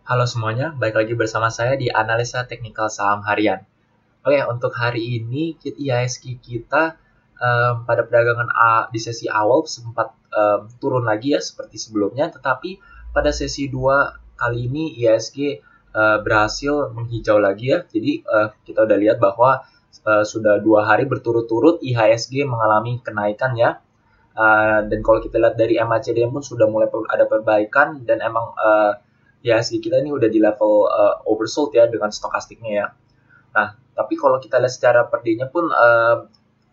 Halo semuanya, balik lagi bersama saya di Analisa Teknikal Saham Harian. Oke, untuk hari ini IHSG kita pada perdagangan di sesi awal sempat turun lagi ya seperti sebelumnya, tetapi pada sesi 2 kali ini IHSG berhasil menghijau lagi ya. Jadi kita udah lihat bahwa sudah 2 hari berturut-turut IHSG mengalami kenaikan ya. Dan kalau kita lihat dari MACD pun sudah mulai ada perbaikan dan emang IHSG kita ini udah di level oversold ya dengan stokastiknya ya. Nah, tapi kalau kita lihat secara per day-nya pun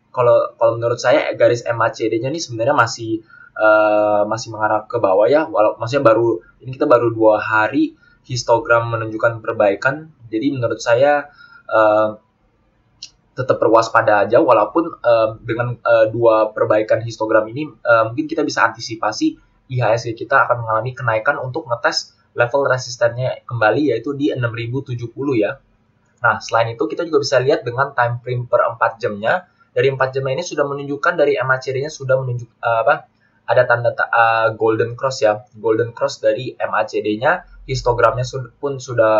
kalau menurut saya garis MACD-nya ini sebenarnya masih mengarah ke bawah ya. Maksudnya kita baru 2 hari histogram menunjukkan perbaikan. Jadi menurut saya tetap berwaspada aja walaupun dengan dua perbaikan histogram ini mungkin kita bisa antisipasi IHSG kita akan mengalami kenaikan untuk ngetes level resistennya kembali yaitu di 6070 ya. Nah, selain itu kita juga bisa lihat dengan time frame per 4 jamnya. Dari 4 jamnya ini sudah menunjukkan dari MACD-nya sudah menunjuk ada tanda golden cross ya. Golden cross dari MACD-nya, histogramnya pun sudah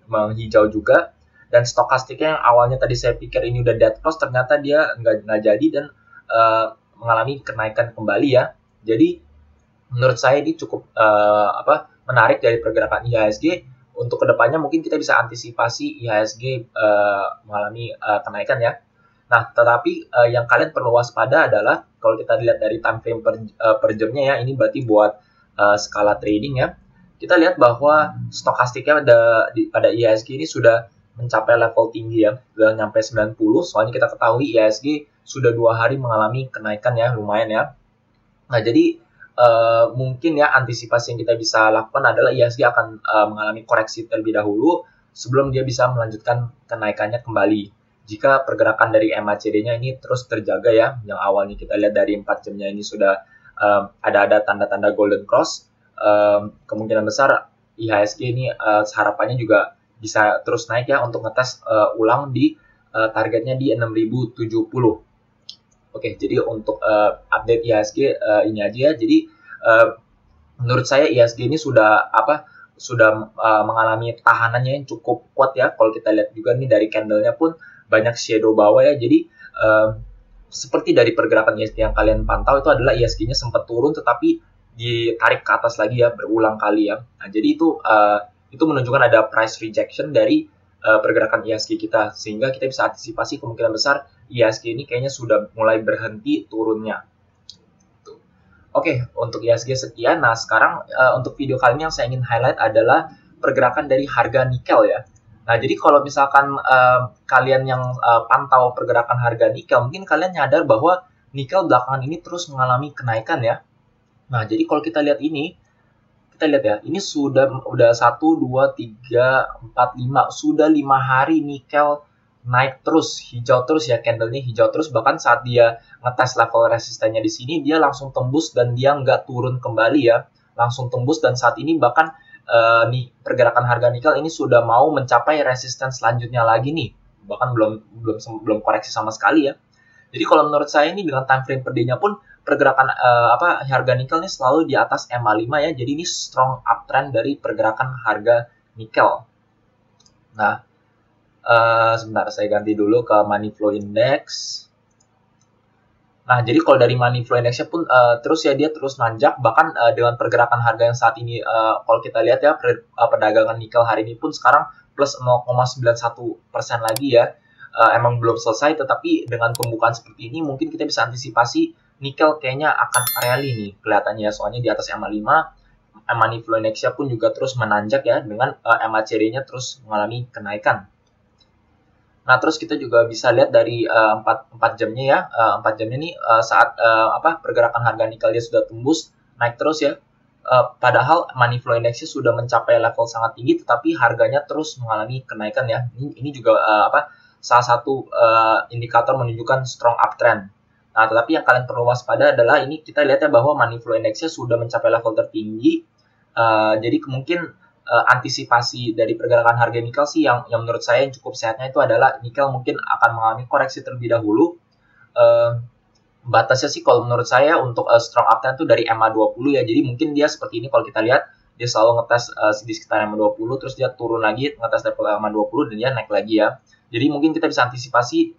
menghijau juga. Dan stokastiknya yang awalnya tadi saya pikir ini udah dead cross, ternyata dia nggak jadi dan mengalami kenaikan kembali ya. Jadi menurut saya ini cukup menarik dari pergerakan IHSG. Untuk kedepannya mungkin kita bisa antisipasi IHSG mengalami kenaikan ya. Nah, tetapi yang kalian perlu waspada adalah kalau kita lihat dari time frame per jamnya ya, ini berarti buat skala trading ya. Kita lihat bahwa stokastiknya pada IHSG ini sudah mencapai level tinggi ya, sudah nyampe 90. Soalnya kita ketahui IHSG sudah 2 hari mengalami kenaikan ya, lumayan ya. Nah, jadi mungkin ya antisipasi yang kita bisa lakukan adalah IHSG akan mengalami koreksi terlebih dahulu sebelum dia bisa melanjutkan kenaikannya kembali. Jika pergerakan dari MACD-nya ini terus terjaga ya, yang awalnya kita lihat dari 4 jamnya ini sudah ada tanda-tanda golden cross, kemungkinan besar IHSG ini harapannya juga bisa terus naik ya untuk ngetes ulang di targetnya di 6070. Oke, jadi untuk update IHSG ini aja ya. Jadi menurut saya IHSG ini sudah mengalami tahanannya yang cukup kuat ya. Kalau kita lihat juga nih dari candle-nya pun banyak shadow bawah ya. Jadi seperti dari pergerakan IHSG yang kalian pantau itu adalah IHSG-nya sempat turun tetapi ditarik ke atas lagi ya berulang kali ya. Nah, jadi itu menunjukkan ada price rejection dari pergerakan IHSG kita sehingga kita bisa antisipasi kemungkinan besar IHSG ini kayaknya sudah mulai berhenti turunnya. Oke, untuk IHSG sekian. Nah, sekarang untuk video kali ini yang saya ingin highlight adalah pergerakan dari harga nikel ya. Nah, jadi kalau misalkan kalian yang pantau pergerakan harga nikel, mungkin kalian nyadar bahwa nikel belakangan ini terus mengalami kenaikan ya. Nah, jadi kalau kita lihat ya, ini sudah 1, 2, 3, 4, 5, sudah 5 hari nikel naik terus, hijau terus ya, candle-nya hijau terus, bahkan saat dia ngetes level resistennya di sini, dia langsung tembus dan dia nggak turun kembali ya, langsung tembus dan saat ini bahkan pergerakan harga nikel ini sudah mau mencapai resisten selanjutnya lagi nih, bahkan belum koreksi sama sekali ya. Jadi kalau menurut saya ini dengan time frame per day-nya pun pergerakan harga nikel ini selalu di atas MA5 ya. Jadi ini strong uptrend dari pergerakan harga nikel. Nah, sebentar saya ganti dulu ke money flow index. Nah, jadi kalau dari money flow index-nya pun terus ya dia terus nanjak bahkan dengan pergerakan harga yang saat ini kalau kita lihat ya perdagangan nikel hari ini pun sekarang plus 0,91% lagi ya. Emang belum selesai tetapi dengan pembukaan seperti ini mungkin kita bisa antisipasi nikel kayaknya akan rally nih kelihatannya ya, soalnya di atas MA5 money flow index-nya pun juga terus menanjak ya dengan MACD-nya terus mengalami kenaikan. Nah, terus kita juga bisa lihat dari 4 jamnya ya. 4 jamnya ini saat pergerakan harga nikel dia sudah tembus naik terus ya. Padahal money flow index-nya sudah mencapai level sangat tinggi tetapi harganya terus mengalami kenaikan ya. Ini juga salah satu indikator menunjukkan strong uptrend. Nah, tetapi yang kalian perlu waspada adalah ini kita lihat ya bahwa money flow index-nya sudah mencapai level tertinggi. Jadi mungkin antisipasi dari pergerakan harga nikel sih yang menurut saya yang cukup sehatnya itu adalah nikel mungkin akan mengalami koreksi terlebih dahulu. Batasnya sih kalau menurut saya untuk strong uptrend itu dari MA20 ya. Jadi mungkin dia seperti ini kalau kita lihat dia selalu ngetes di sekitar EMA 20, terus dia turun lagi ngetes level EMA 20 dan dia naik lagi ya. Jadi mungkin kita bisa antisipasi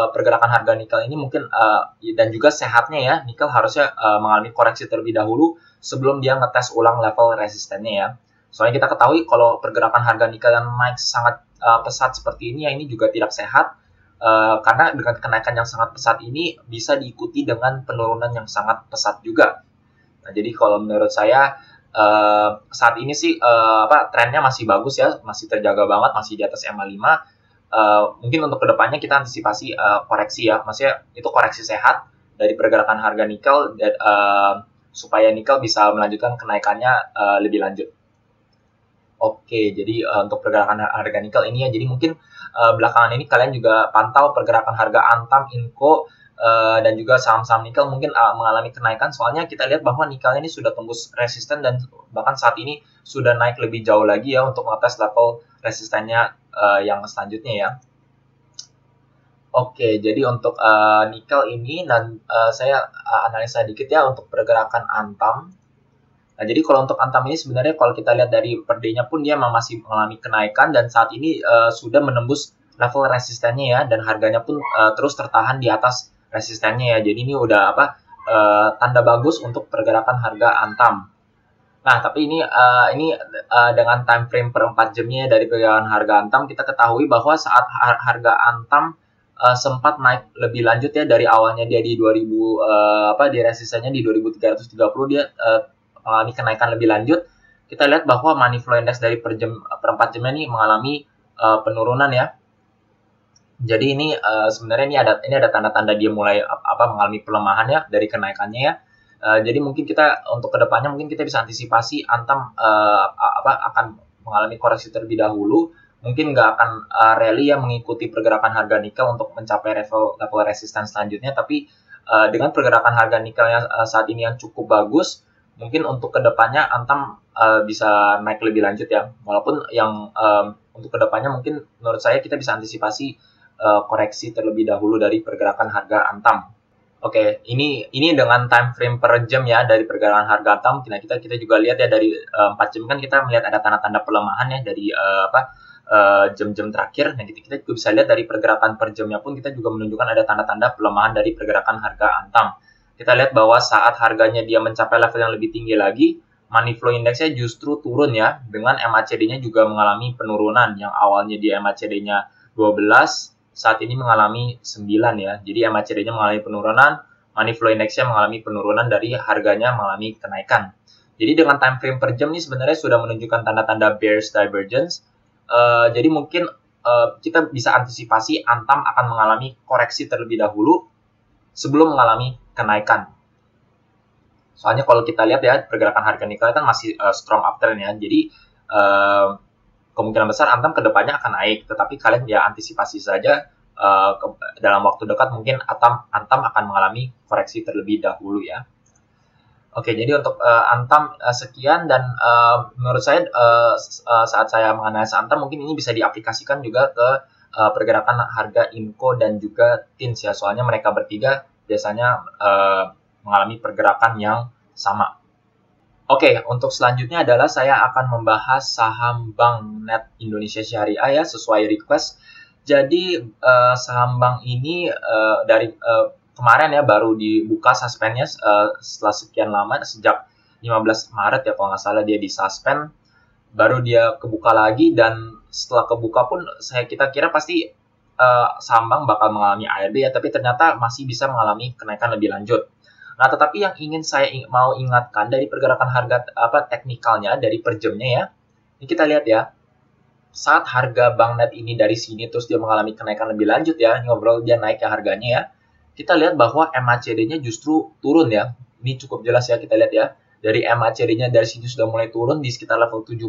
pergerakan harga nikel ini mungkin dan juga sehatnya ya, nikel harusnya mengalami koreksi terlebih dahulu sebelum dia ngetes ulang level resistennya ya. Soalnya kita ketahui kalau pergerakan harga nikel yang naik sangat pesat seperti ini ya, ini juga tidak sehat. Karena dengan kenaikan yang sangat pesat ini bisa diikuti dengan penurunan yang sangat pesat juga. Nah, jadi kalau menurut saya saat ini sih trennya masih bagus ya, masih terjaga banget, masih di atas EMA 5. Mungkin untuk kedepannya kita antisipasi koreksi ya, maksudnya itu koreksi sehat dari pergerakan harga nikel supaya nikel bisa melanjutkan kenaikannya lebih lanjut. Oke, jadi untuk pergerakan harga nikel ini ya, jadi mungkin belakangan ini kalian juga pantau pergerakan harga Antam, Inco, dan juga saham-saham nikel mungkin mengalami kenaikan. Soalnya kita lihat bahwa nikelnya ini sudah tembus resisten dan bahkan saat ini sudah naik lebih jauh lagi ya untuk ngetes level resistennya yang selanjutnya ya. Oke, jadi untuk nikel ini dan saya analisa dikit ya untuk pergerakan Antam. Nah, jadi kalau untuk Antam ini sebenarnya kalau kita lihat dari per day-nya pun dia memang masih mengalami kenaikan dan saat ini sudah menembus level resistennya ya, dan harganya pun terus tertahan di atas resistennya ya. Jadi ini udah tanda bagus untuk pergerakan harga Antam. Nah, tapi ini dengan time frame per 4 jamnya dari pergerakan harga Antam, kita ketahui bahwa saat harga Antam sempat naik lebih lanjut ya, dari awalnya dia di 2000 di resistennya di 2330, dia mengalami kenaikan lebih lanjut. Kita lihat bahwa money flow index dari per 4 jamnya ini mengalami penurunan ya. Jadi ini sebenarnya ini ada tanda-tanda dia mulai mengalami pelemahan ya dari kenaikannya ya. Jadi mungkin kita untuk kedepannya mungkin kita bisa antisipasi Antam akan mengalami koreksi terlebih dahulu. Mungkin nggak akan rally ya mengikuti pergerakan harga nikel untuk mencapai level resisten selanjutnya. Tapi dengan pergerakan harga nikelnya saat ini yang cukup bagus, mungkin untuk kedepannya Antam bisa naik lebih lanjut ya. Walaupun yang untuk kedepannya mungkin menurut saya kita bisa antisipasi koreksi terlebih dahulu dari pergerakan harga Antam. Oke, ini dengan time frame per jam ya dari pergerakan harga Antam. Nah, kita juga lihat ya dari 4 jam kan kita melihat ada tanda-tanda pelemahan ya dari jam-jam terakhir. Nah, kita juga bisa lihat dari pergerakan per jamnya pun kita juga menunjukkan ada tanda-tanda pelemahan dari pergerakan harga Antam. Kita lihat bahwa saat harganya dia mencapai level yang lebih tinggi lagi, money flow index-nya justru turun ya, dengan MACD-nya juga mengalami penurunan. Yang awalnya di MACD-nya 12, saat ini mengalami 9 ya. Jadi MACD-nya mengalami penurunan, money flow index-nya mengalami penurunan dari harganya mengalami kenaikan. Jadi dengan time frame per jam ini sebenarnya sudah menunjukkan tanda-tanda bearish divergence. Jadi mungkin kita bisa antisipasi Antam akan mengalami koreksi terlebih dahulu sebelum mengalami kenaikan. Soalnya kalau kita lihat ya pergerakan harga nikel kan masih strong uptrend ya. Jadi kemungkinan besar Antam kedepannya akan naik, tetapi kalian ya antisipasi saja dalam waktu dekat mungkin Antam akan mengalami koreksi terlebih dahulu ya. Oke, jadi untuk Antam sekian, dan menurut saya saat saya menganalisa Antam mungkin ini bisa diaplikasikan juga ke pergerakan harga Inco dan juga TINS ya, soalnya mereka bertiga biasanya mengalami pergerakan yang sama. Oke, untuk selanjutnya adalah saya akan membahas saham Bank Net Indonesia Syariah ya, sesuai request. Jadi saham bank ini dari kemarin ya baru dibuka suspendnya setelah sekian lama, sejak 15 Maret ya kalau nggak salah dia disuspend. Baru dia kebuka lagi, dan setelah kebuka pun kita kira pasti saham bank bakal mengalami ARB ya, tapi ternyata masih bisa mengalami kenaikan lebih lanjut. Nah, tetapi yang ingin saya mau ingatkan dari pergerakan harga teknikalnya dari per jamnya ya. Ini kita lihat ya. Saat harga Bank Net ini dari sini terus dia mengalami kenaikan lebih lanjut ya. Ini overall dia naik ya harganya ya. Kita lihat bahwa MACD-nya justru turun ya. Ini cukup jelas ya kita lihat ya. Dari MACD-nya dari sini sudah mulai turun di sekitar level 17.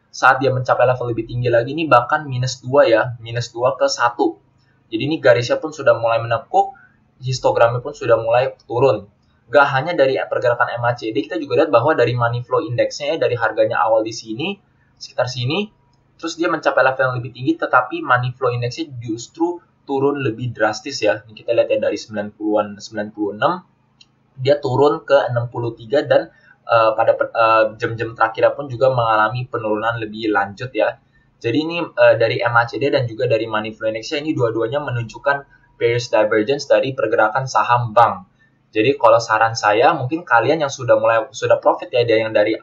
Saat dia mencapai level lebih tinggi lagi ini bahkan minus 2 ya. Minus 2 ke 1. Jadi ini garisnya pun sudah mulai menekuk. Histogramnya pun sudah mulai turun. Gak hanya dari pergerakan MACD, kita juga lihat bahwa dari money flow index-nya ya, dari harganya awal di sini, sekitar sini, terus dia mencapai level yang lebih tinggi, tetapi money flow index-nya justru turun lebih drastis ya. Ini kita lihat ya dari 90-an, 96, dia turun ke 63 dan pada jam-jam terakhir pun juga mengalami penurunan lebih lanjut ya. Jadi ini dari MACD dan juga dari Money Flow Index ini dua-duanya menunjukkan bearish divergence dari pergerakan saham bank. Jadi kalau saran saya mungkin kalian yang sudah profit ya, dari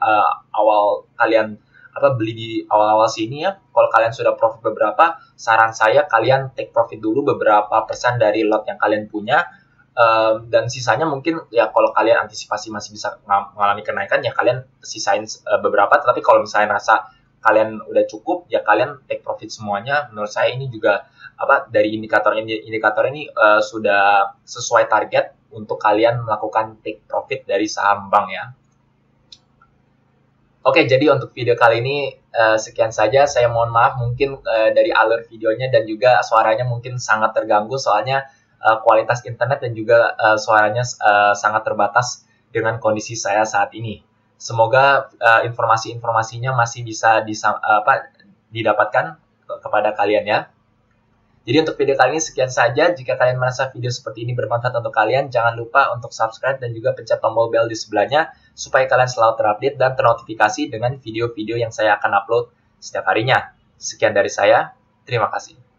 awal kalian beli di awal-awal sini ya. Kalau kalian sudah profit beberapa, saran saya kalian take profit dulu beberapa persen dari lot yang kalian punya. Dan sisanya mungkin ya kalau kalian antisipasi masih bisa mengalami kenaikan ya kalian sisain beberapa. Tapi kalau misalnya rasa kalian udah cukup ya kalian take profit semuanya. Menurut saya ini juga dari indikator ini sudah sesuai target untuk kalian melakukan take profit dari saham bank ya. Oke, jadi untuk video kali ini sekian saja. Saya mohon maaf mungkin dari alur videonya dan juga suaranya mungkin sangat terganggu soalnya kualitas internet dan juga suaranya sangat terbatas dengan kondisi saya saat ini. Semoga informasi-informasinya masih bisa didapatkan kepada kalian ya. Jadi untuk video kali ini sekian saja. Jika kalian merasa video seperti ini bermanfaat untuk kalian, jangan lupa untuk subscribe dan juga pencet tombol bell di sebelahnya supaya kalian selalu terupdate dan ternotifikasi dengan video-video yang saya akan upload setiap harinya. Sekian dari saya, terima kasih.